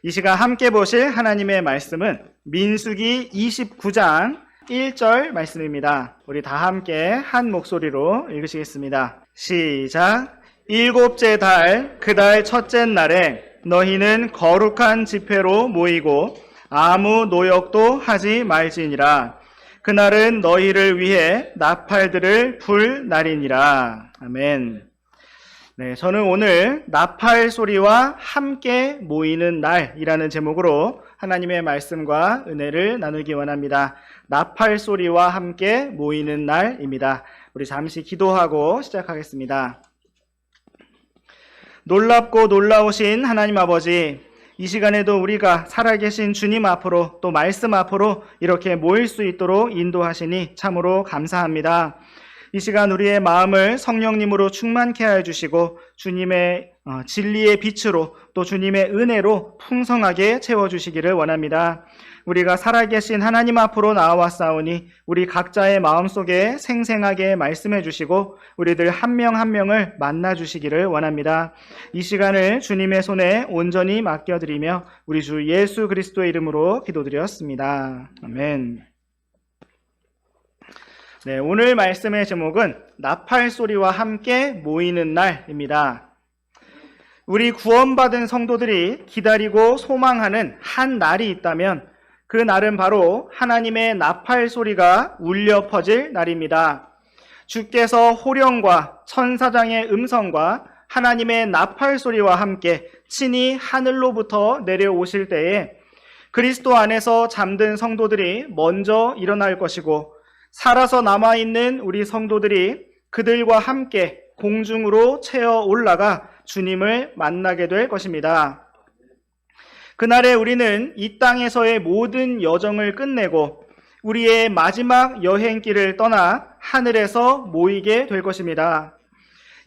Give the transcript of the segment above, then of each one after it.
이 시간 함께 보실 하나님의 말씀은 민수기 29장 1절 말씀입니다. 우리 다 함께 한 목소리로 읽으시겠습니다. 시작. 일곱째 달 그 달 첫째 날에 너희는 거룩한 집회로 모이고 아무 노역도 하지 말지니라. 그날은 너희를 위해 나팔들을 불 날이니라. 아멘. 네, 저는 오늘 나팔 소리와 함께 모이는 날이라는 제목으로 하나님의 말씀과 은혜를 나누기 원합니다. 나팔 소리와 함께 모이는 날입니다. 우리 잠시 기도하고 시작하겠습니다. 놀랍고 놀라우신 하나님 아버지, 이 시간에도 우리가 살아계신 주님 앞으로 또 말씀 앞으로 이렇게 모일 수 있도록 인도하시니 참으로 감사합니다. 이 시간 우리의 마음을 성령님으로 충만케 하여 주시고 주님의 진리의 빛으로 또 주님의 은혜로 풍성하게 채워주시기를 원합니다. 우리가 살아계신 하나님 앞으로 나아왔사오니 우리 각자의 마음속에 생생하게 말씀해 주시고 우리들 한 명 한 명을 만나 주시기를 원합니다. 이 시간을 주님의 손에 온전히 맡겨드리며 우리 주 예수 그리스도의 이름으로 기도드렸습니다. 아멘. 네, 오늘 말씀의 제목은 나팔 소리와 함께 모이는 날입니다. 우리 구원받은 성도들이 기다리고 소망하는 한 날이 있다면 그 날은 바로 하나님의 나팔 소리가 울려 퍼질 날입니다. 주께서 호령과 천사장의 음성과 하나님의 나팔 소리와 함께 친히 하늘로부터 내려오실 때에 그리스도 안에서 잠든 성도들이 먼저 일어날 것이고 살아서 남아있는 우리 성도들이 그들과 함께 공중으로 채어 올라가 주님을 만나게 될 것입니다. 그날에 우리는 이 땅에서의 모든 여정을 끝내고 우리의 마지막 여행길을 떠나 하늘에서 모이게 될 것입니다.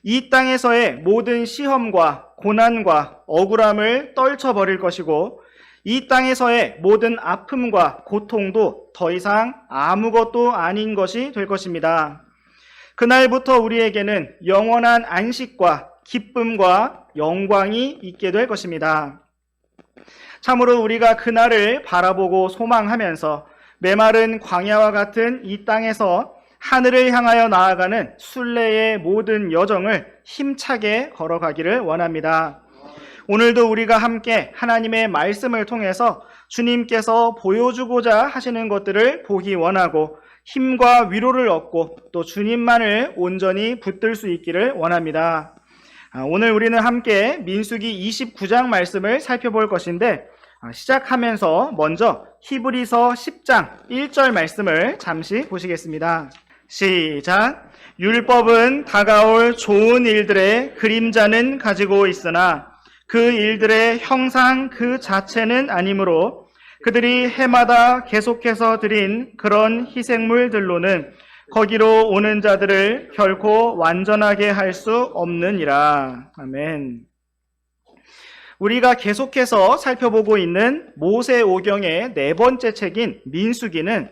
이 땅에서의 모든 시험과 고난과 억울함을 떨쳐버릴 것이고 이 땅에서의 모든 아픔과 고통도 더 이상 아무것도 아닌 것이 될 것입니다. 그날부터 우리에게는 영원한 안식과 기쁨과 영광이 있게 될 것입니다. 참으로 우리가 그날을 바라보고 소망하면서 메마른 광야와 같은 이 땅에서 하늘을 향하여 나아가는 순례의 모든 여정을 힘차게 걸어가기를 원합니다. 오늘도 우리가 함께 하나님의 말씀을 통해서 주님께서 보여주고자 하시는 것들을 보기 원하고 힘과 위로를 얻고 또 주님만을 온전히 붙들 수 있기를 원합니다. 오늘 우리는 함께 민수기 29장 말씀을 살펴볼 것인데 시작하면서 먼저 히브리서 10장 1절 말씀을 잠시 보시겠습니다. 시작. 율법은 다가올 좋은 일들의 그림자는 가지고 있으나 그 일들의 형상 그 자체는 아니므로 그들이 해마다 계속해서 드린 그런 희생물들로는 거기로 오는 자들을 결코 완전하게 할 수 없느니라. 아멘. 우리가 계속해서 살펴보고 있는 모세오경의 네 번째 책인 민수기는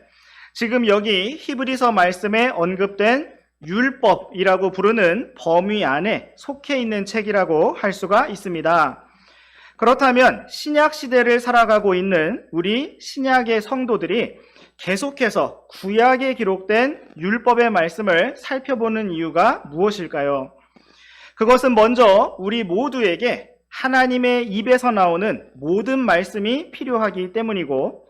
지금 여기 히브리서 말씀에 언급된 율법이라고 부르는 범위 안에 속해 있는 책이라고 할 수가 있습니다. 그렇다면 신약 시대를 살아가고 있는 우리 신약의 성도들이 계속해서 구약에 기록된 율법의 말씀을 살펴보는 이유가 무엇일까요? 그것은 먼저 우리 모두에게 하나님의 입에서 나오는 모든 말씀이 필요하기 때문이고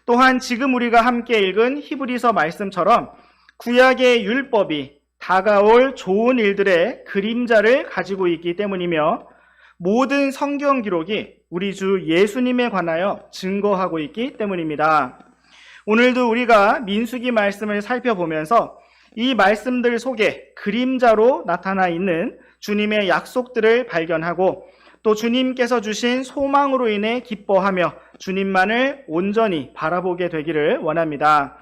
또한 지금 우리가 함께 읽은 히브리서 말씀처럼 구약의 율법이 다가올 좋은 일들의 그림자를 가지고 있기 때문이며 모든 성경 기록이 우리 주 예수님에 관하여 증거하고 있기 때문입니다. 오늘도 우리가 민수기 말씀을 살펴보면서 이 말씀들 속에 그림자로 나타나 있는 주님의 약속들을 발견하고 또 주님께서 주신 소망으로 인해 기뻐하며 주님만을 온전히 바라보게 되기를 원합니다.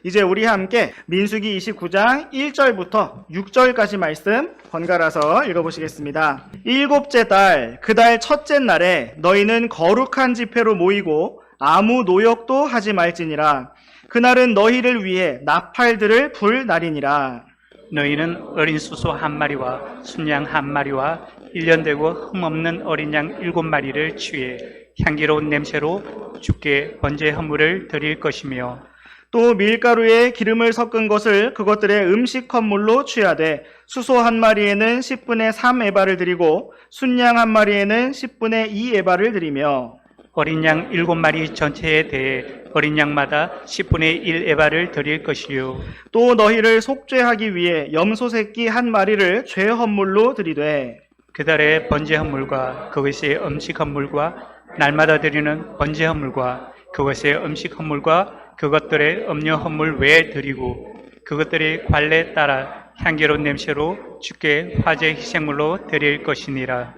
이제 우리 함께 민수기 29장 1절부터 6절까지 말씀 번갈아서 읽어보시겠습니다. 일곱째 달 그 달 첫째 날에 너희는 거룩한 집회로 모이고 아무 노역도 하지 말지니라. 그날은 너희를 위해 나팔들을 불 날이니라. 너희는 어린 수소 한 마리와 순양 한 마리와 1년 되고 흠없는 어린 양 7마리를 취해 향기로운 냄새로 주께 번제 헌물을 드릴 것이며 또 밀가루에 기름을 섞은 것을 그것들의 음식 헌물로 취하되 수소 한 마리에는 10분의 3 에바를 드리고 순양 한 마리에는 10분의 2 에바를 드리며 어린 양 7마리 전체에 대해 어린 양마다 10분의 1 에바를 드릴 것이요 또 너희를 속죄하기 위해 염소 새끼 한 마리를 죄 헌물로 드리되 그달의 번제 헌물과 그것의 음식 헌물과 날마다 드리는 번제 헌물과 그것의 음식 헌물과 그것들의 음료 헌물 외에 드리고 그것들의 관례에 따라 향기로운 냄새로 주께 화제 희생물로 드릴 것이니라.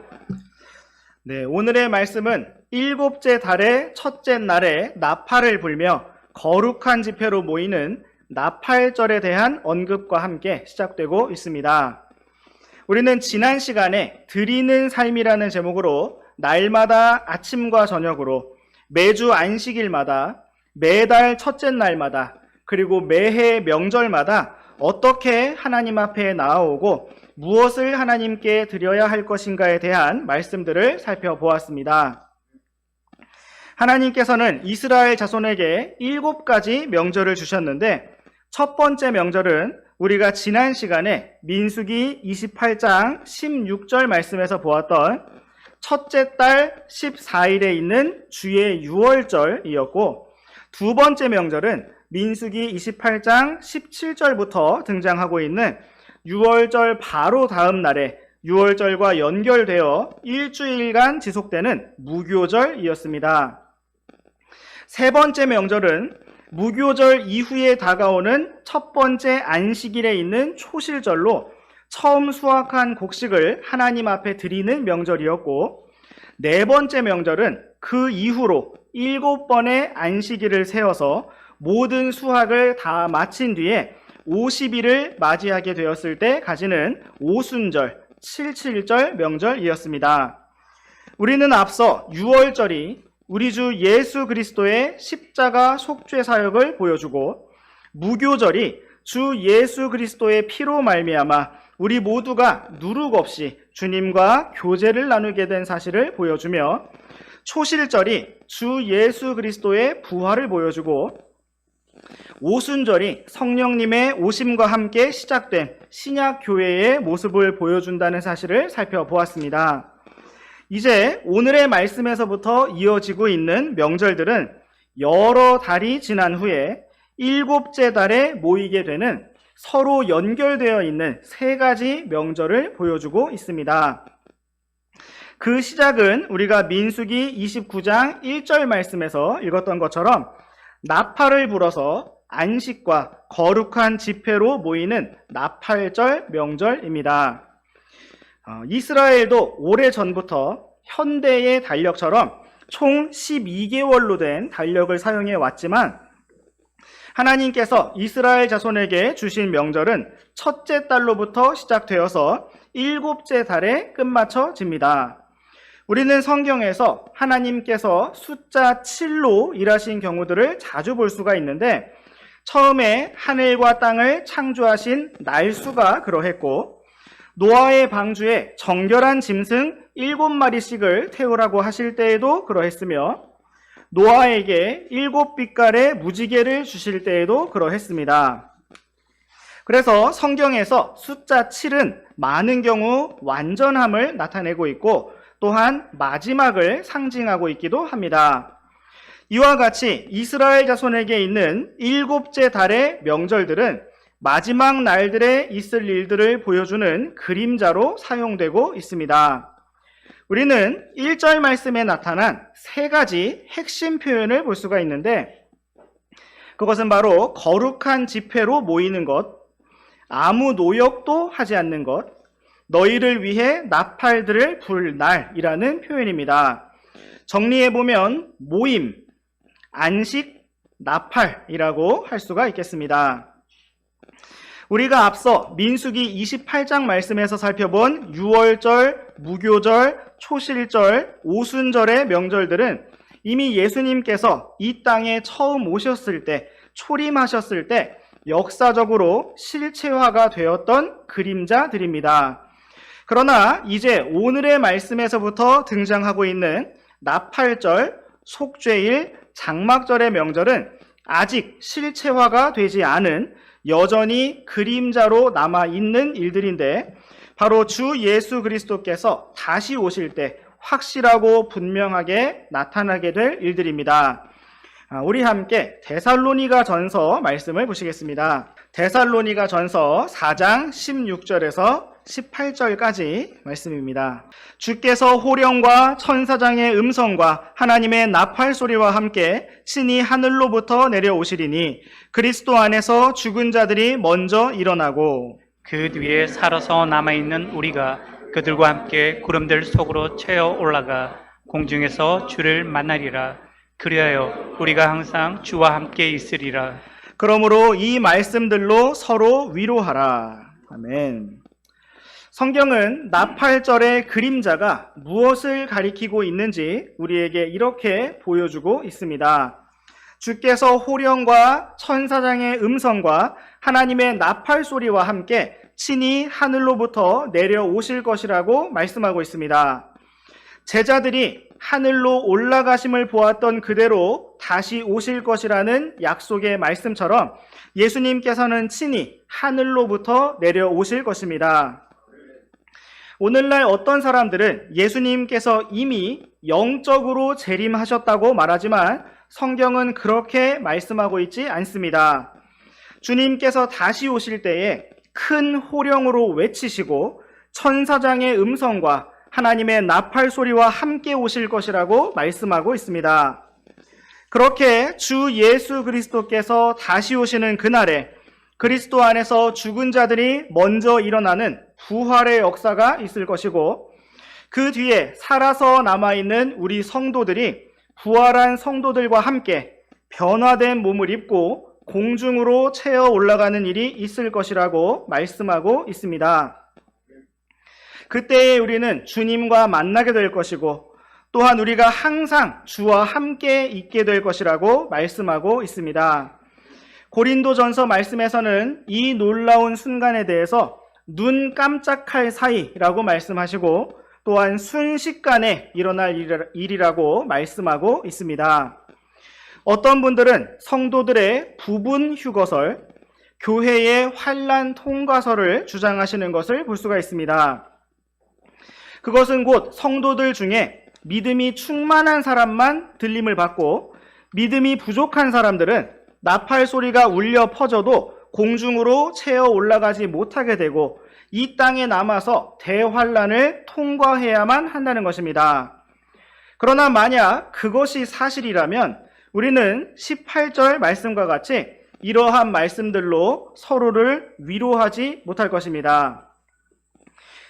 네, 오늘의 말씀은 일곱째 달의 첫째 날에 나팔을 불며 거룩한 집회로 모이는 나팔절에 대한 언급과 함께 시작되고 있습니다. 우리는 지난 시간에 드리는 삶이라는 제목으로 날마다 아침과 저녁으로 매주 안식일마다 매달 첫째 날마다 그리고 매해 명절마다 어떻게 하나님 앞에 나아오고 무엇을 하나님께 드려야 할 것인가에 대한 말씀들을 살펴보았습니다. 하나님께서는 이스라엘 자손에게 7가지 명절을 주셨는데 첫 번째 명절은 우리가 지난 시간에 민수기 28장 16절 말씀에서 보았던 첫째 달 14일에 있는 주의 유월절이었고 두 번째 명절은 민수기 28장 17절부터 등장하고 있는 유월절 바로 다음 날에 유월절과 연결되어 일주일간 지속되는 무교절이었습니다. 세 번째 명절은 무교절 이후에 다가오는 첫 번째 안식일에 있는 초실절로 처음 수확한 곡식을 하나님 앞에 드리는 명절이었고 네 번째 명절은 그 이후로 7번의 안식일을 세워서 모든 수확을 다 마친 뒤에 50일을 맞이하게 되었을 때 가지는 오순절, 77절 명절이었습니다. 우리는 앞서 유월절이 우리 주 예수 그리스도의 십자가 속죄 사역을 보여주고 무교절이 주 예수 그리스도의 피로 말미암아 우리 모두가 누룩 없이 주님과 교제를 나누게 된 사실을 보여주며 초실절이 주 예수 그리스도의 부활을 보여주고 오순절이 성령님의 오심과 함께 시작된 신약 교회의 모습을 보여준다는 사실을 살펴보았습니다. 이제 오늘의 말씀에서부터 이어지고 있는 명절들은 여러 달이 지난 후에 7째 달에 모이게 되는 서로 연결되어 있는 3가지 명절을 보여주고 있습니다. 그 시작은 우리가 민수기 29장 1절 말씀에서 읽었던 것처럼 나팔을 불어서 안식과 거룩한 집회로 모이는 나팔절 명절입니다. 이스라엘도 오래전부터 현대의 달력처럼 총 12개월로 된 달력을 사용해 왔지만 하나님께서 이스라엘 자손에게 주신 명절은 첫째 달로부터 시작되어서 7째 달에 끝마쳐집니다. 우리는 성경에서 하나님께서 숫자 7로 일하신 경우들을 자주 볼 수가 있는데 처음에 하늘과 땅을 창조하신 날수가 그러했고 노아의 방주에 정결한 짐승 7마리씩을 태우라고 하실 때에도 그러했으며 노아에게 7빛깔의 무지개를 주실 때에도 그러했습니다. 그래서 성경에서 숫자 7은 많은 경우 완전함을 나타내고 있고 또한 마지막을 상징하고 있기도 합니다. 이와 같이 이스라엘 자손에게 있는 7째 달의 명절들은 마지막 날들에 있을 일들을 보여주는 그림자로 사용되고 있습니다. 우리는 1절 말씀에 나타난 3가지 핵심 표현을 볼 수가 있는데 그것은 바로 거룩한 집회로 모이는 것, 아무 노역도 하지 않는 것, 너희를 위해 나팔들을 불 날이라는 표현입니다. 정리해보면 모임, 안식, 나팔이라고 할 수가 있겠습니다. 우리가 앞서 민수기 28장 말씀에서 살펴본 유월절, 무교절, 초실절, 오순절의 명절들은 이미 예수님께서 이 땅에 처음 오셨을 때, 초림하셨을 때 역사적으로 실체화가 되었던 그림자들입니다. 그러나 이제 오늘의 말씀에서부터 등장하고 있는 나팔절, 속죄일, 장막절의 명절은 아직 실체화가 되지 않은 여전히 그림자로 남아있는 일들인데 바로 주 예수 그리스도께서 다시 오실 때 확실하고 분명하게 나타나게 될 일들입니다. 우리 함께 데살로니가 전서 말씀을 보시겠습니다. 데살로니가 전서 4장 16절에서 18절까지 말씀입니다. 주께서 호령과 천사장의 음성과 하나님의 나팔 소리와 함께 친히 하늘로부터 내려오시리니 그리스도 안에서 죽은 자들이 먼저 일어나고 그 뒤에 살아서 남아있는 우리가 그들과 함께 구름들 속으로 채어 올라가 공중에서 주를 만나리라. 그리하여 우리가 항상 주와 함께 있으리라. 그러므로 이 말씀들로 서로 위로하라. 아멘. 성경은 나팔절의 그림자가 무엇을 가리키고 있는지 우리에게 이렇게 보여주고 있습니다. 주께서 호령과 천사장의 음성과 하나님의 나팔 소리와 함께 친히 하늘로부터 내려오실 것이라고 말씀하고 있습니다. 제자들이 하늘로 올라가심을 보았던 그대로 다시 오실 것이라는 약속의 말씀처럼 예수님께서는 친히 하늘로부터 내려오실 것입니다. 오늘날 어떤 사람들은 예수님께서 이미 영적으로 재림하셨다고 말하지만 성경은 그렇게 말씀하고 있지 않습니다. 주님께서 다시 오실 때에 큰 호령으로 외치시고 천사장의 음성과 하나님의 나팔 소리와 함께 오실 것이라고 말씀하고 있습니다. 그렇게 주 예수 그리스도께서 다시 오시는 그날에 그리스도 안에서 죽은 자들이 먼저 일어나는 부활의 역사가 있을 것이고 그 뒤에 살아서 남아있는 우리 성도들이 부활한 성도들과 함께 변화된 몸을 입고 공중으로 채어 올라가는 일이 있을 것이라고 말씀하고 있습니다. 그때에 우리는 주님과 만나게 될 것이고 또한 우리가 항상 주와 함께 있게 될 것이라고 말씀하고 있습니다. 고린도전서 말씀에서는 이 놀라운 순간에 대해서 눈 깜짝할 사이라고 말씀하시고 또한 순식간에 일어날 일이라고 말씀하고 있습니다. 어떤 분들은 성도들의 부분 휴거설, 교회의 환난 통과설을 주장하시는 것을 볼 수가 있습니다. 그것은 곧 성도들 중에 믿음이 충만한 사람만 들림을 받고 믿음이 부족한 사람들은 나팔 소리가 울려 퍼져도 공중으로 채어 올라가지 못하게 되고 이 땅에 남아서 대환란을 통과해야만 한다는 것입니다. 그러나 만약 그것이 사실이라면 우리는 18절 말씀과 같이 이러한 말씀들로 서로를 위로하지 못할 것입니다.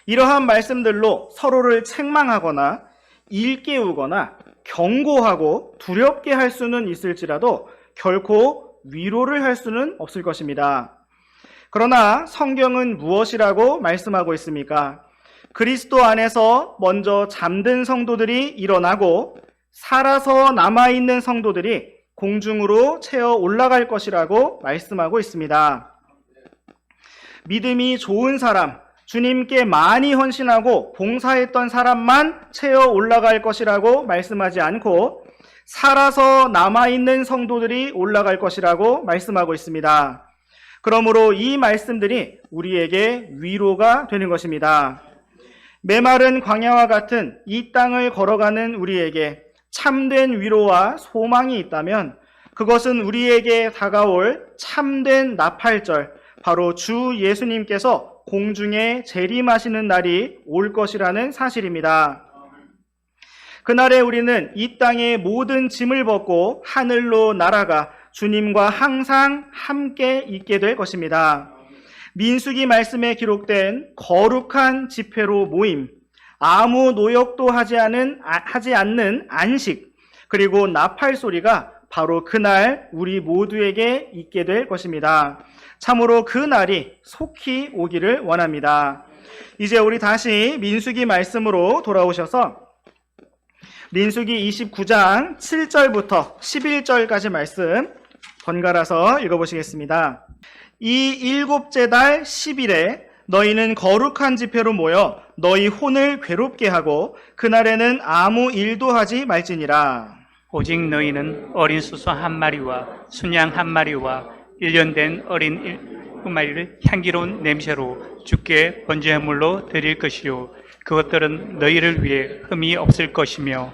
이러한 말씀들로 서로를 책망하거나 일깨우거나 경고하고 두렵게 할 수는 있을지라도 결코 위로를 할 수는 없을 것입니다. 그러나 성경은 무엇이라고 말씀하고 있습니까? 그리스도 안에서 먼저 잠든 성도들이 일어나고 살아서 남아있는 성도들이 공중으로 채어 올라갈 것이라고 말씀하고 있습니다. 믿음이 좋은 사람, 주님께 많이 헌신하고 봉사했던 사람만 채어 올라갈 것이라고 말씀하지 않고 살아서 남아있는 성도들이 올라갈 것이라고 말씀하고 있습니다. 그러므로 이 말씀들이 우리에게 위로가 되는 것입니다. 메마른 광야와 같은 이 땅을 걸어가는 우리에게 참된 위로와 소망이 있다면 그것은 우리에게 다가올 참된 나팔절, 바로 주 예수님께서 공중에 재림하시는 날이 올 것이라는 사실입니다. 그날에 우리는 이 땅의 모든 짐을 벗고 하늘로 날아가 주님과 항상 함께 있게 될 것입니다. 민수기 말씀에 기록된 거룩한 집회로 모임, 아무 노역도 하지 않는 안식, 그리고 나팔 소리가 바로 그날 우리 모두에게 있게 될 것입니다. 참으로 그 날이 속히 오기를 원합니다. 이제 우리 다시 민수기 말씀으로 돌아오셔서 민수기 29장 7절부터 11절까지 말씀 번갈아서 읽어보시겠습니다. 이 일곱째 달 10일에 너희는 거룩한 집회로 모여 너희 혼을 괴롭게 하고 그날에는 아무 일도 하지 말지니라. 오직 너희는 어린 수소 한 마리와 순양 한 마리와 1년 된 어린 한 마리를 향기로운 냄새로 주께 번제물로 드릴 것이요 그것들은 너희를 위해 흠이 없을 것이며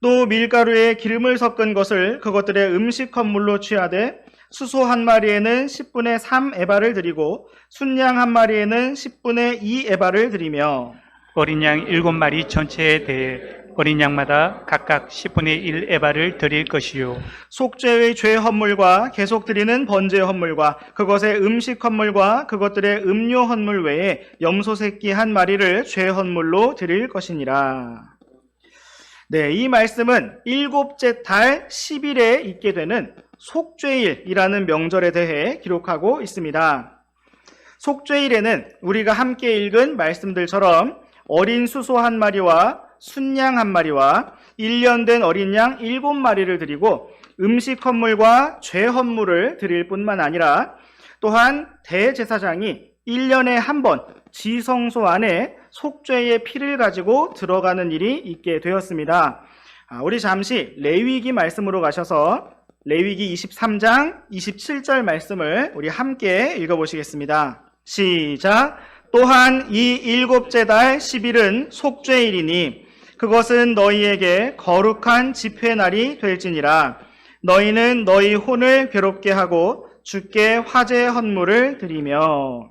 또 밀가루에 기름을 섞은 것을 그것들의 음식 헌물로 취하되 수소 한 마리에는 10분의 3 에바를 드리고 순양 한 마리에는 10분의 2 에바를 드리며 어린 양 7마리 전체에 대해 어린 양마다 각각 10분의 1 에바를 드릴 것이요 속죄의 죄 헌물과 계속 드리는 번제 헌물과 그것의 음식 헌물과 그것들의 음료 헌물 외에 염소 새끼 한 마리를 죄 헌물로 드릴 것이니라. 네, 이 말씀은 일곱째 달 10일에 있게 되는 속죄일이라는 명절에 대해 기록하고 있습니다. 속죄일에는 우리가 함께 읽은 말씀들처럼 어린 수소 한 마리와 순양 한 마리와 1년 된 어린 양 7마리를 드리고 음식 헌물과 죄 헌물을 드릴 뿐만 아니라 또한 대제사장이 1년에 한 번 지성소 안에 속죄의 피를 가지고 들어가는 일이 있게 되었습니다. 우리 잠시 레위기 말씀으로 가셔서 레위기 23장 27절 말씀을 우리 함께 읽어보시겠습니다. 시작. 또한 이 일곱째 달 10일은 속죄일이니 그것은 너희에게 거룩한 집회날이 될지니라. 너희는 너희 혼을 괴롭게 하고 주께 화제 헌물을 드리며.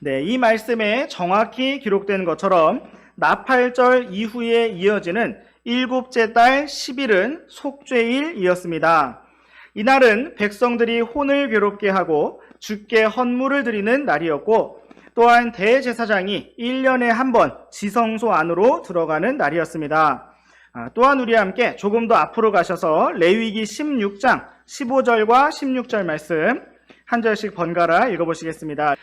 네, 이 말씀에 정확히 기록된 것처럼 나팔절 이후에 이어지는 일곱째 달 10일은 속죄일이었습니다. 이날은 백성들이 혼을 괴롭게 하고 주께 헌물을 드리는 날이었고 또한 대제사장이 1년에 한 번 지성소 안으로 들어가는 날이었습니다. 또한 우리 함께 조금 더 앞으로 가셔서 레위기 16장 15절과 16절 말씀 한 절씩 번갈아 읽어보시겠습니다.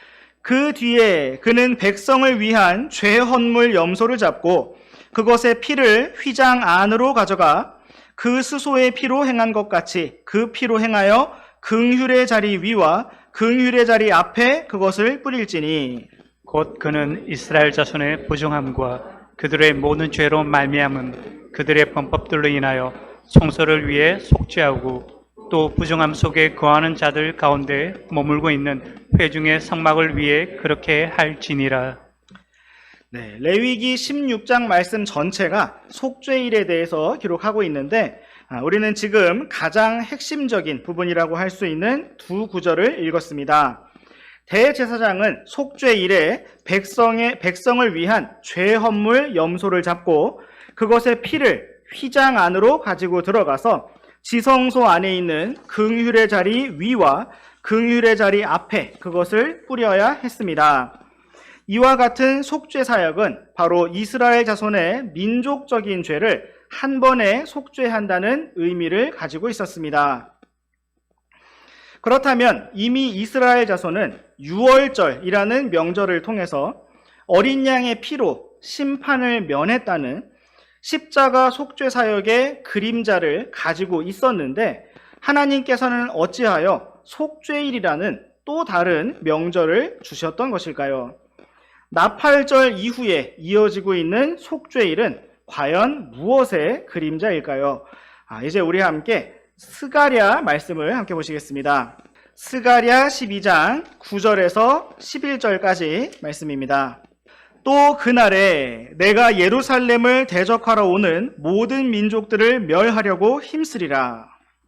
그 뒤에 그는 백성을 위한 죄 헌물 염소를 잡고 그것의 피를 휘장 안으로 가져가 그 수소의 피로 행한 것 같이 그 피로 행하여 긍휼의 자리 위와 긍휼의 자리 앞에 그것을 뿌릴지니 곧 그는 이스라엘 자손의 부정함과 그들의 모든 죄로 말미암은 그들의 범법들로 인하여 성소를 위해 속죄하고 또 부정함 속에 거하는 자들 가운데 머물고 있는 회중의 성막을 위해 그렇게 할지니라. 네, 레위기 16장 말씀 전체가 속죄일에 대해서 기록하고 있는데 우리는 지금 가장 핵심적인 부분이라고 할 수 있는 두 구절을 읽었습니다. 대제사장은 속죄일에 백성을 위한 죄 헌물 염소를 잡고 그것의 피를 휘장 안으로 가지고 들어가서 지성소 안에 있는 긍휼의 자리 위와 긍휼의 자리 앞에 그것을 뿌려야 했습니다. 이와 같은 속죄 사역은 바로 이스라엘 자손의 민족적인 죄를 한 번에 속죄한다는 의미를 가지고 있었습니다. 그렇다면 이미 이스라엘 자손은 유월절이라는 명절을 통해서 어린 양의 피로 심판을 면했다는 십자가 속죄 사역의 그림자를 가지고 있었는데 하나님께서는 어찌하여 속죄일이라는 또 다른 명절을 주셨던 것일까요? 나팔절 이후에 이어지고 있는 속죄일은 과연 무엇의 그림자일까요? 이제 우리 함께 스가랴 말씀을 함께 보시겠습니다. 스가랴 12장 9절에서 11절까지 말씀입니다. 또 그날에 내가 예루살렘을 대적하러 오는 모든 민족들을 멸하려고 힘쓰리라.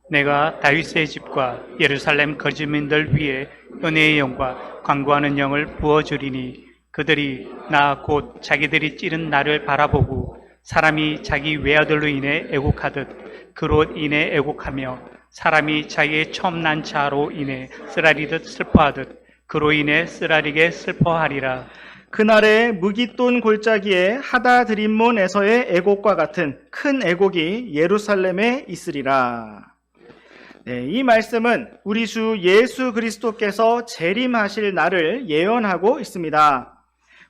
내가 다윗의 집과 예루살렘 거주민들 위에 은혜의 영과 강구하는 영을 부어주리니 그들이 나 곧 자기들이 찌른 나를 바라보고 사람이 자기 외아들로 인해 애곡하듯 그로 인해 애곡하며 사람이 자기의 처음 난 자로 인해 쓰라리듯 슬퍼하듯 그로 인해 쓰라리게 슬퍼하리라. 그날에 무깃돈 골짜기에 하다드림몬에서의 애곡과 같은 큰 애곡이 예루살렘에 있으리라. 네, 이 말씀은 우리 주 예수 그리스도께서 재림하실 날을 예언하고 있습니다.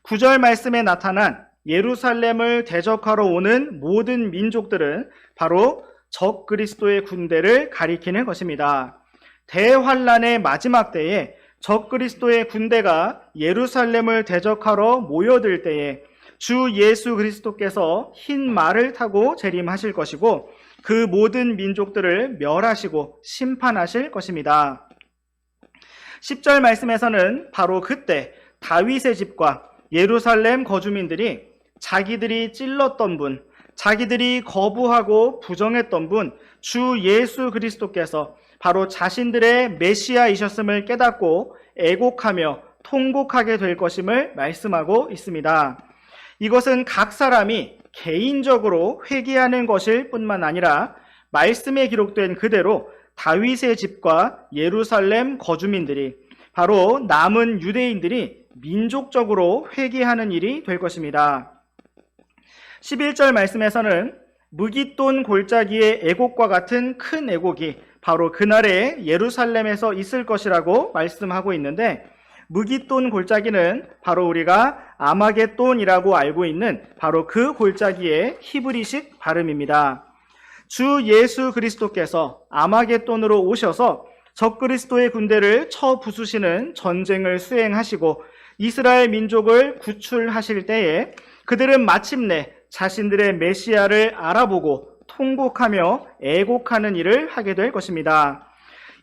9절 말씀에 나타난 예루살렘을 대적하러 오는 모든 민족들은 바로 적 그리스도의 군대를 가리키는 것입니다. 대환란의 마지막 때에 적그리스도의 군대가 예루살렘을 대적하러 모여들 때에 주 예수 그리스도께서 흰 말을 타고 재림하실 것이고 그 모든 민족들을 멸하시고 심판하실 것입니다. 10절 말씀에서는 바로 그때 다윗의 집과 예루살렘 거주민들이 자기들이 찔렀던 분, 자기들이 거부하고 부정했던 분, 주 예수 그리스도께서 바로 자신들의 메시아이셨음을 깨닫고 애곡하며 통곡하게 될 것임을 말씀하고 있습니다. 이것은 각 사람이 개인적으로 회개하는 것일 뿐만 아니라 말씀에 기록된 그대로 다윗의 집과 예루살렘 거주민들이 바로 남은 유대인들이 민족적으로 회개하는 일이 될 것입니다. 11절 말씀에서는 무깃돈 골짜기의 애곡과 같은 큰 애곡이 바로 그날에 예루살렘에서 있을 것이라고 말씀하고 있는데 무깃돈 골짜기는 바로 우리가 아마겟돈이라고 알고 있는 바로 그 골짜기의 히브리식 발음입니다. 주 예수 그리스도께서 아마겟돈으로 오셔서 적그리스도의 군대를 쳐 부수시는 전쟁을 수행하시고 이스라엘 민족을 구출하실 때에 그들은 마침내 자신들의 메시아를 알아보고 통곡하며 애곡하는 일을 하게 될 것입니다.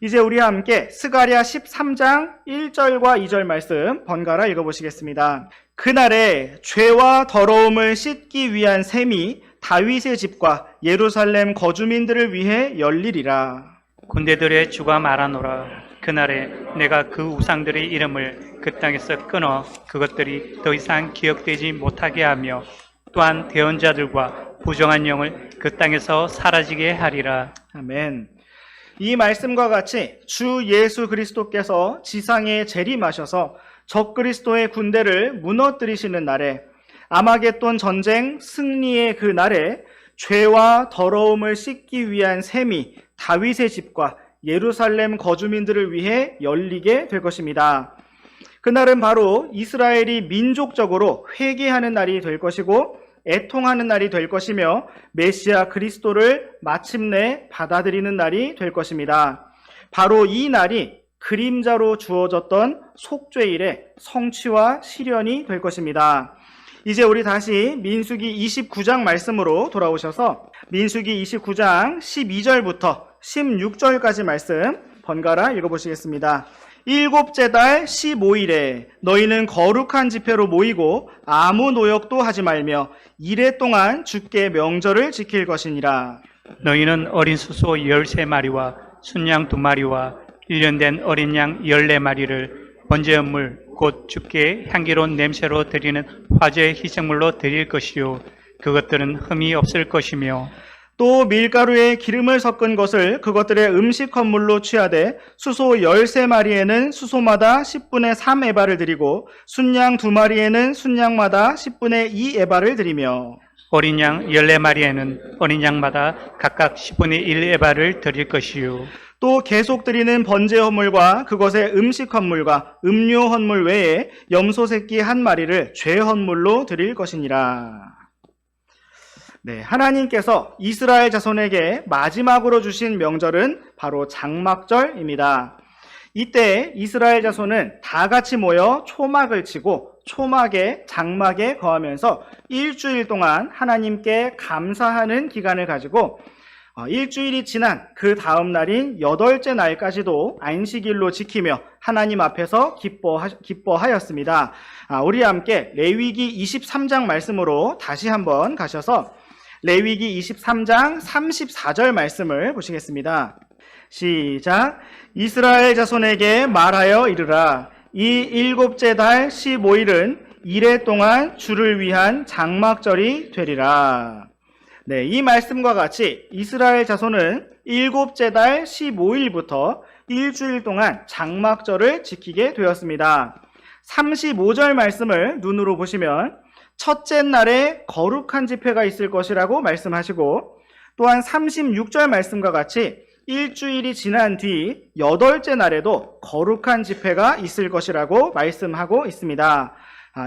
이제 우리와 함께 스가랴 13장 1절과 2절 말씀 번갈아 읽어보시겠습니다. 그날에 죄와 더러움을 씻기 위한 셈이 다윗의 집과 예루살렘 거주민들을 위해 열리리라. 군대들의 주가 말하노라. 그날에 내가 그 우상들의 이름을 그 땅에서 끊어 그것들이 더 이상 기억되지 못하게 하며 또한 대언자들과 부정한 영을 그 땅에서 사라지게 하리라. 아멘. 이 말씀과 같이 주 예수 그리스도께서 지상에 재림하셔서 적그리스도의 군대를 무너뜨리시는 날에 아마겟돈 전쟁 승리의 그 날에 죄와 더러움을 씻기 위한 셈이 다윗의 집과 예루살렘 거주민들을 위해 열리게 될 것입니다. 그날은 바로 이스라엘이 민족적으로 회개하는 날이 될 것이고 애통하는 날이 될 것이며 메시아 그리스도를 마침내 받아들이는 날이 될 것입니다. 바로 이 날이 그림자로 주어졌던 속죄일의 성취와 실현이 될 것입니다. 이제 우리 다시 민수기 29장 말씀으로 돌아오셔서 민수기 29장 12절부터 16절까지 말씀 번갈아 읽어보시겠습니다. 일곱째 달 15일에 너희는 거룩한 집회로 모이고 아무 노역도 하지 말며 이래 동안 주께 명절을 지킬 것이니라. 너희는 어린 수소 13마리와 순양 2마리와 1년 된 어린 양 14마리를 번제물곧 주께 향기로운 냄새로 드리는 화제 희생물로 드릴 것이요 그것들은 흠이 없을 것이며 또 밀가루에 기름을 섞은 것을 그것들의 음식 헌물로 취하되 수소 13마리에는 수소마다 10분의 3 에바를 드리고 순양 2마리에는 순양마다 10분의 2 에바를 드리며 어린 양 14마리에는 어린 양마다 각각 10분의 1 에바를 드릴 것이요 또 계속 드리는 번제 헌물과 그것의 음식 헌물과 음료 헌물 외에 염소 새끼 1마리를 죄 헌물로 드릴 것이니라. 네, 하나님께서 이스라엘 자손에게 마지막으로 주신 명절은 바로 장막절입니다. 이때 이스라엘 자손은 다 같이 모여 초막을 치고 초막에 장막에 거하면서 일주일 동안 하나님께 감사하는 기간을 가지고 일주일이 지난 그 다음 날인 8째 날까지도 안식일로 지키며 하나님 앞에서 기뻐하였습니다. 우리 함께 레위기 23장 말씀으로 다시 한번 가셔서 레위기 23장 34절 말씀을 보시겠습니다. 시작. 이스라엘 자손에게 말하여 이르라. 이 7째 달 15일은 이래 동안 주를 위한 장막절이 되리라. 네, 이 말씀과 같이 이스라엘 자손은 7째 달 15일부터 일주일 동안 장막절을 지키게 되었습니다. 35절 말씀을 눈으로 보시면 첫째 날에 거룩한 집회가 있을 것이라고 말씀하시고 또한 36절 말씀과 같이 일주일이 지난 뒤 8째 날에도 거룩한 집회가 있을 것이라고 말씀하고 있습니다.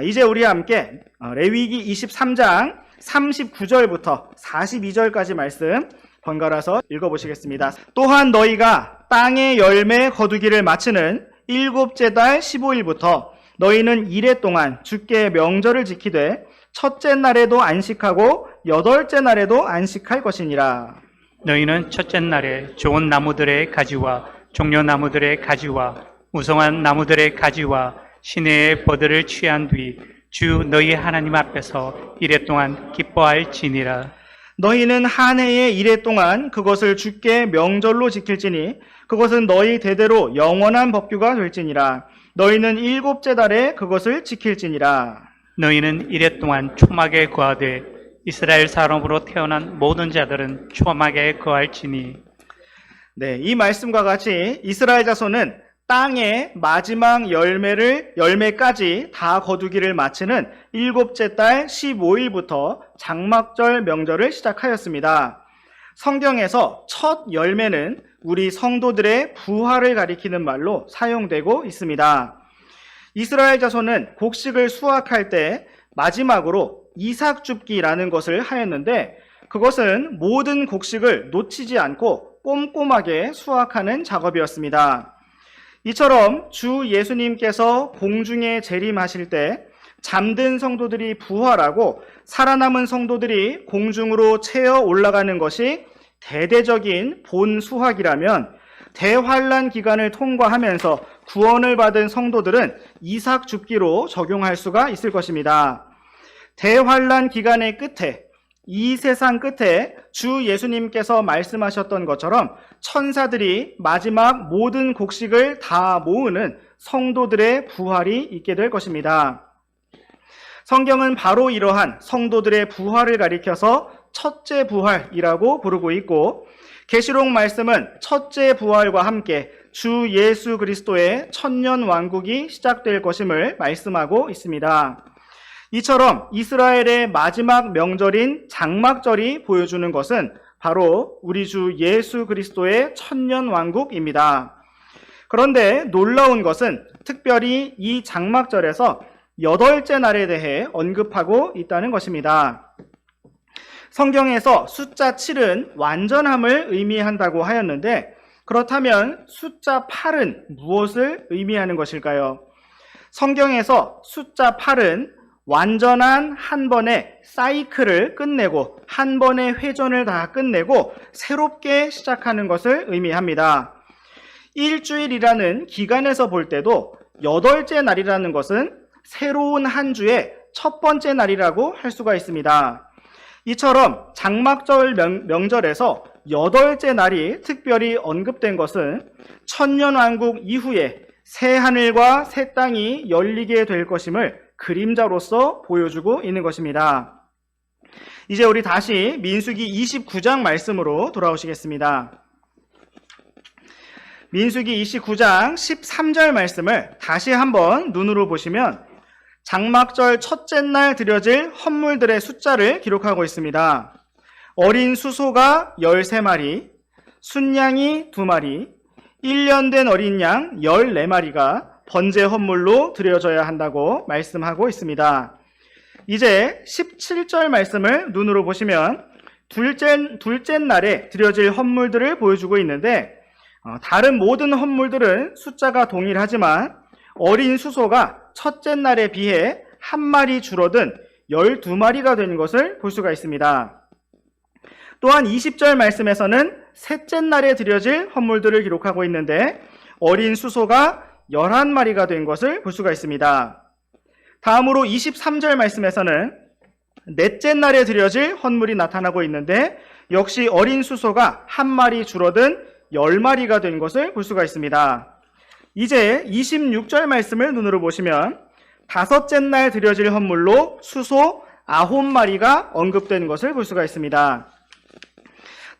이제 우리 함께 레위기 23장 39절부터 42절까지 말씀 번갈아서 읽어보시겠습니다. 또한 너희가 땅의 열매 거두기를 마치는 일곱째 달 15일부터 너희는 이래 동안 주께 명절을 지키되 첫째 날에도 안식하고 여덟째 날에도 안식할 것이니라. 너희는 첫째 날에 좋은 나무들의 가지와 종려나무들의 가지와 우성한 나무들의 가지와 시내의 버들을 취한 뒤 주 너희 하나님 앞에서 이래 동안 기뻐할지니라. 너희는 한 해의 이래 동안 그것을 주께 명절로 지킬지니 그것은 너희 대대로 영원한 법규가 될지니라. 너희는 일곱째 달에 그것을 지킬지니라. 너희는 이래 동안 초막에 거하되 이스라엘 사람으로 태어난 모든 자들은 초막에 거할지니. 네, 이 말씀과 같이 이스라엘 자손은 땅의 마지막 열매까지 다 거두기를 마치는 일곱째 달 15일부터 장막절 명절을 시작하였습니다. 성경에서 첫 열매는 우리 성도들의 부활을 가리키는 말로 사용되고 있습니다. 이스라엘 자손은 곡식을 수확할 때 마지막으로 이삭줍기라는 것을 하였는데 그것은 모든 곡식을 놓치지 않고 꼼꼼하게 수확하는 작업이었습니다. 이처럼 주 예수님께서 공중에 재림하실 때 잠든 성도들이 부활하고 살아남은 성도들이 공중으로 채어 올라가는 것이 대대적인 본 수확이라면 대환란 기간을 통과하면서 구원을 받은 성도들은 이삭 줍기로 적용할 수가 있을 것입니다. 대환란 기간의 끝에 이 세상 끝에 주 예수님께서 말씀하셨던 것처럼 천사들이 마지막 모든 곡식을 다 모으는 성도들의 부활이 있게 될 것입니다. 성경은 바로 이러한 성도들의 부활을 가리켜서 첫째 부활이라고 부르고 있고 계시록 말씀은 첫째 부활과 함께 주 예수 그리스도의 천년 왕국이 시작될 것임을 말씀하고 있습니다. 이처럼 이스라엘의 마지막 명절인 장막절이 보여주는 것은 바로 우리 주 예수 그리스도의 천년 왕국입니다. 그런데 놀라운 것은 특별히 이 장막절에서 여덟째 날에 대해 언급하고 있다는 것입니다. 성경에서 숫자 7은 완전함을 의미한다고 하였는데 그렇다면 숫자 8은 무엇을 의미하는 것일까요? 성경에서 숫자 8은 완전한 한 번의 사이클을 끝내고 한 번의 회전을 다 끝내고 새롭게 시작하는 것을 의미합니다. 일주일이라는 기간에서 볼 때도 여덟째 날이라는 것은 새로운 한 주의 첫 번째 날이라고 할 수가 있습니다. 이처럼 장막절 명절에서 여덟째 날이 특별히 언급된 것은 천년왕국 이후에 새 하늘과 새 땅이 열리게 될 것임을 그림자로서 보여주고 있는 것입니다. 이제 우리 다시 민수기 29장 말씀으로 돌아오시겠습니다. 민수기 29장 13절 말씀을 다시 한번 눈으로 보시면 장막절 첫째 날 드려질 헌물들의 숫자를 기록하고 있습니다. 어린 수소가 13마리, 순양이 2마리, 1년 된 어린 양 14마리가 번제 헌물로 드려져야 한다고 말씀하고 있습니다. 이제 17절 말씀을 눈으로 보시면 둘째 날에 드려질 헌물들을 보여주고 있는데 다른 모든 헌물들은 숫자가 동일하지만 어린 수소가 첫째 날에 비해 한 마리 줄어든 12마리가 된 것을 볼 수가 있습니다. 또한 20절 말씀에서는 셋째 날에 드려질 헌물들을 기록하고 있는데 어린 수소가 11마리가 된 것을 볼 수가 있습니다. 다음으로 23절 말씀에서는 넷째 날에 드려질 헌물이 나타나고 있는데 역시 어린 수소가 한 마리 줄어든 10마리가 된 것을 볼 수가 있습니다. 이제 26절 말씀을 눈으로 보시면 다섯째 날 드려질 헌물로 수소 9마리가 언급된 것을 볼 수가 있습니다.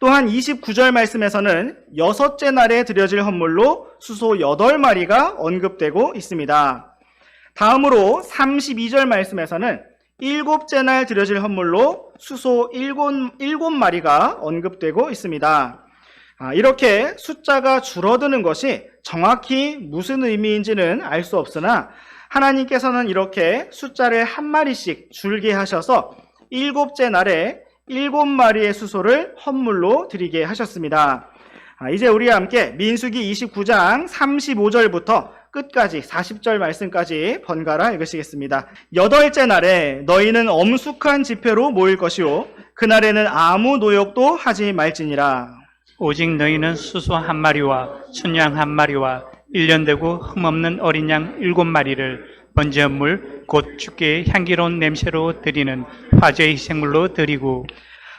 또한 29절 말씀에서는 여섯째 날에 드려질 헌물로 수소 8마리가 언급되고 있습니다. 다음으로 32절 말씀에서는 일곱째 날 드려질 헌물로 수소 7마리가 언급되고 있습니다. 이렇게 숫자가 줄어드는 것이 정확히 무슨 의미인지는 알 수 없으나 하나님께서는 이렇게 숫자를 한 마리씩 줄게 하셔서 일곱째 날에 7마리의 수소를 헌물로 드리게 하셨습니다. 이제 우리와 함께 민수기 29장 35절부터 끝까지 40절 말씀까지 번갈아 읽으시겠습니다. 여덟째 날에 너희는 엄숙한 집회로 모일 것이요 그날에는 아무 노역도 하지 말지니라. 오직 너희는 수소 한 마리와 순양 한 마리와 1년 되고 흠없는 어린 양 7마리를 번제 헌물 곧 주께 향기로운 냄새로 드리는 화제의 희생물로 드리고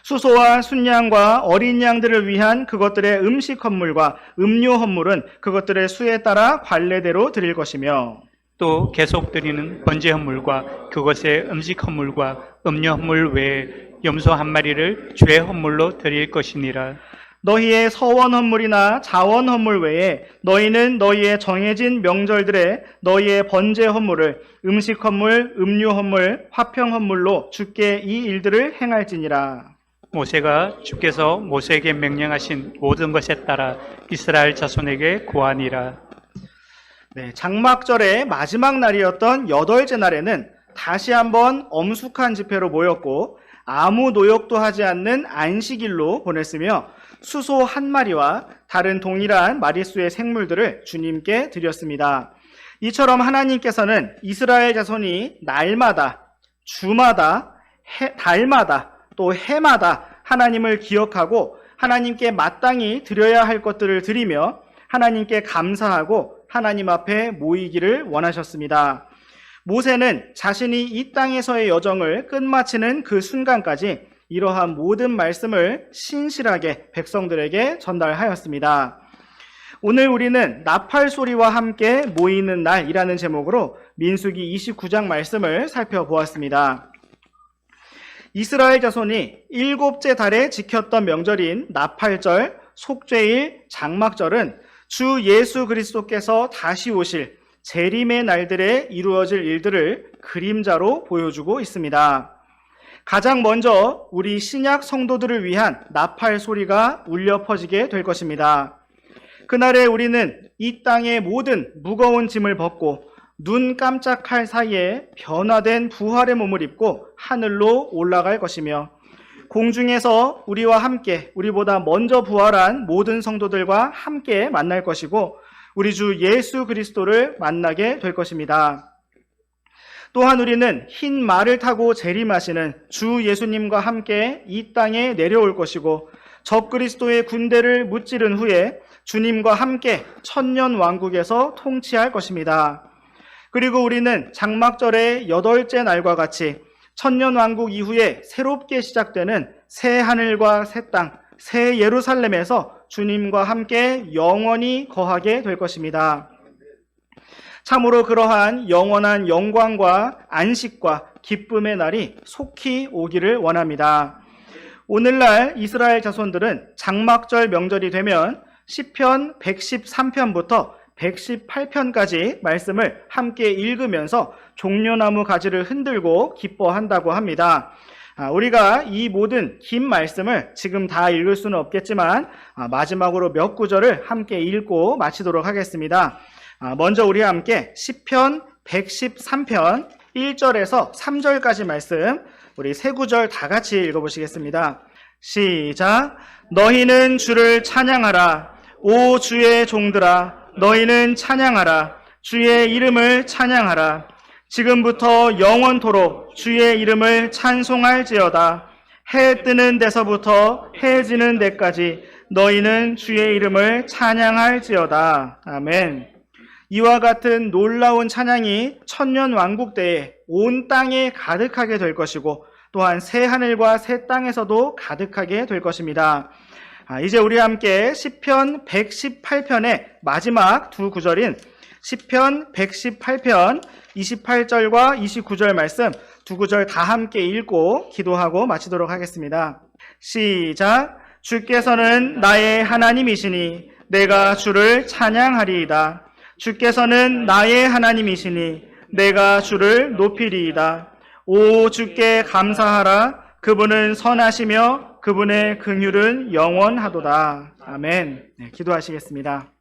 수소와 순양과 어린 양들을 위한 그것들의 음식 헌물과 음료 헌물은 그것들의 수에 따라 관례대로 드릴 것이며 또 계속 드리는 번제 헌물과 그것의 음식 헌물과 음료 헌물 외에 염소 한 마리를 주의 헌물로 드릴 것이니라. 너희의 서원 헌물이나 자원 헌물 외에 너희는 너희의 정해진 명절들에 너희의 번제 헌물을 음식 헌물, 음료 헌물, 화평 헌물로 주께 이 일들을 행할지니라. 모세가 주께서 모세에게 명령하신 모든 것에 따라 이스라엘 자손에게 고하니라. 네, 장막절의 마지막 날이었던 여덟째 날에는 다시 한번 엄숙한 집회로 모였고 아무 노역도 하지 않는 안식일로 보냈으며 수소 한 마리와 다른 동일한 마리수의 생물들을 주님께 드렸습니다. 이처럼 하나님께서는 이스라엘 자손이 날마다, 주마다, 달마다, 또 해마다 하나님을 기억하고 하나님께 마땅히 드려야 할 것들을 드리며 하나님께 감사하고 하나님 앞에 모이기를 원하셨습니다. 모세는 자신이 이 땅에서의 여정을 끝마치는 그 순간까지 이러한 모든 말씀을 신실하게 백성들에게 전달하였습니다. 오늘 우리는 나팔 소리와 함께 모이는 날이라는 제목으로 민수기 29장 말씀을 살펴보았습니다. 이스라엘 자손이 7째 달에 지켰던 명절인 나팔절, 속죄일, 장막절은 주 예수 그리스도께서 다시 오실 재림의 날들에 이루어질 일들을 그림자로 보여주고 있습니다. 가장 먼저 우리 신약 성도들을 위한 나팔 소리가 울려 퍼지게 될 것입니다. 그날에 우리는 이 땅의 모든 무거운 짐을 벗고 눈 깜짝할 사이에 변화된 부활의 몸을 입고 하늘로 올라갈 것이며 공중에서 우리와 함께 우리보다 먼저 부활한 모든 성도들과 함께 만날 것이고 우리 주 예수 그리스도를 만나게 될 것입니다. 또한 우리는 흰 말을 타고 재림하시는 주 예수님과 함께 이 땅에 내려올 것이고 적그리스도의 군대를 무찌른 후에 주님과 함께 천년 왕국에서 통치할 것입니다. 그리고 우리는 장막절의 8째 날과 같이 천년 왕국 이후에 새롭게 시작되는 새 하늘과 새 땅, 새 예루살렘에서 주님과 함께 영원히 거하게 될 것입니다. 참으로 그러한 영원한 영광과 안식과 기쁨의 날이 속히 오기를 원합니다. 오늘날 이스라엘 자손들은 장막절 명절이 되면 시편 113편부터 118편까지 말씀을 함께 읽으면서 종려나무 가지를 흔들고 기뻐한다고 합니다. 우리가 이 모든 긴 말씀을 지금 다 읽을 수는 없겠지만 마지막으로 몇 구절을 함께 읽고 마치도록 하겠습니다. 먼저 우리 함께 시편 113편 1절에서 3절까지 말씀 우리 세 구절 다 같이 읽어보시겠습니다. 시작. 너희는 주를 찬양하라. 오 주의 종들아 너희는 찬양하라. 주의 이름을 찬양하라. 지금부터 영원토록 주의 이름을 찬송할지어다. 해 뜨는 데서부터 해 지는 데까지 너희는 주의 이름을 찬양할지어다. 아멘. 이와 같은 놀라운 찬양이 천년 왕국 때에 온 땅에 가득하게 될 것이고 또한 새 하늘과 새 땅에서도 가득하게 될 것입니다. 이제 우리 함께 시편 118편의 마지막 두 구절인 시편 118편 28절과 29절 말씀 두 구절 다 함께 읽고 기도하고 마치도록 하겠습니다. 시작. 주께서는 나의 하나님이시니 내가 주를 찬양하리이다. 주께서는 나의 하나님이시니 내가 주를 높이리이다. 오 주께 감사하라. 그분은 선하시며 그분의 긍휼은 영원하도다. 아멘. 네, 기도하시겠습니다.